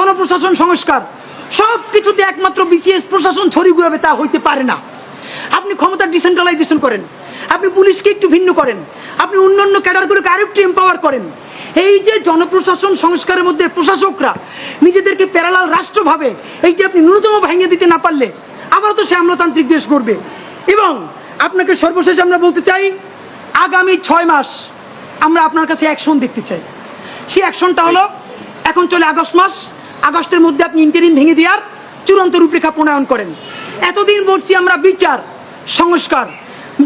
জনপ্রশাসন সংস্কার সব কিছুতে একমাত্র বিসিএস প্রশাসন ছড়ি ঘুরাবে তা হইতে পারে না। আপনি ক্ষমতার ডিসেন্ট্রালাইজেশন করেন, আপনি পুলিশকে একটু ভিন্ন করেন, আপনি অন্যান্য ক্যাডারগুলোকে আরেকটু এম্পাওয়ার করেন। এই যে জনপ্রশাসন সংস্কারের মধ্যে প্রশাসকরা নিজেদেরকে প্যারালাল রাষ্ট্র ভাবে, এইটি আপনি ন্যূনতম ভাঙিয়ে দিতে না পারলে আবারও তো সে আমলাতান্ত্রিক দেশ করবে। এবং আপনাকে সর্বশেষ আমরা বলতে চাই, আগামী 6 মাস আমরা আপনার কাছে অ্যাকশন দেখতে চাই। সেই অ্যাকশনটা হলো, এখন চলে আগস্ট মাস, আগস্টের মধ্যে আপনি ইন্টারিম ভেঙে দেওয়ার চূড়ান্ত রূপরেখা প্রণয়ন করেন। এতদিন বলছি আমরা বিচার সংস্কার,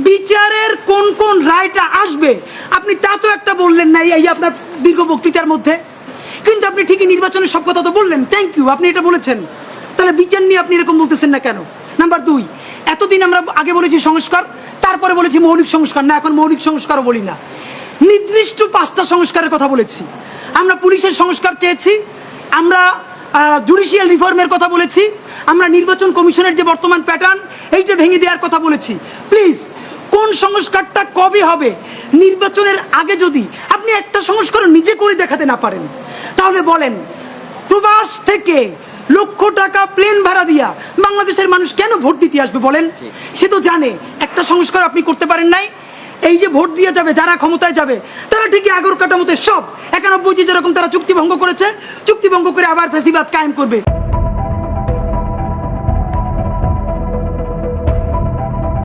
বিচারের কোন কোন রায়টা আসবে আপনি তা তো একটা বললেন না এই আপনার দীর্ঘ বক্তৃতার মধ্যে। কিন্তু আপনি ঠিকই নির্বাচনের সব কথা তো বললেন, থ্যাংক ইউ, আপনি এটা বলেছেন। তাহলে বিচার নিয়ে আপনি এরকম বলতেছেন না কেন? নাম্বার 2, এতদিন আমরা আগে বলেছি সংস্কার, তারপরে বলেছি মৌলিক সংস্কার, না এখন মৌলিক সংস্কারও বলি না, নির্দিষ্ট 5টা সংস্কারের কথা বলেছি। আমরা পুলিশের সংস্কার চেয়েছি, আমরা জুডিশিয়াল রিফর্মের কথা বলেছি, আমরা নির্বাচন কমিশনের যে বর্তমান প্যাটার্ন এইটা ভেঙে দেওয়ার কথা বলেছি। প্লিজ কোন সংস্কারটা কবে হবে? নির্বাচনের আগে যদি আপনি একটা সংস্কার নিজে করে দেখাতে না পারেন তাহলে বলেন, প্রবাস থেকে লক্ষ টাকা প্লেন ভাড়া দিয়া বাংলাদেশের মানুষ কেন ভোট দিতে আসবে বলেন? সে তো জানে একটা সংস্কার আপনি করতে পারেন নাই। এই যে ভোট দিয়ে যাবে যারা ক্ষমতায় যাবে তারা ঠিকই আগর কাটামতে সব 91 যেরকম তারা চুক্তি ভঙ্গ করেছে, চুক্তি ভঙ্গ করে আবার ফ্যাসিবাদ কায়েম করবে।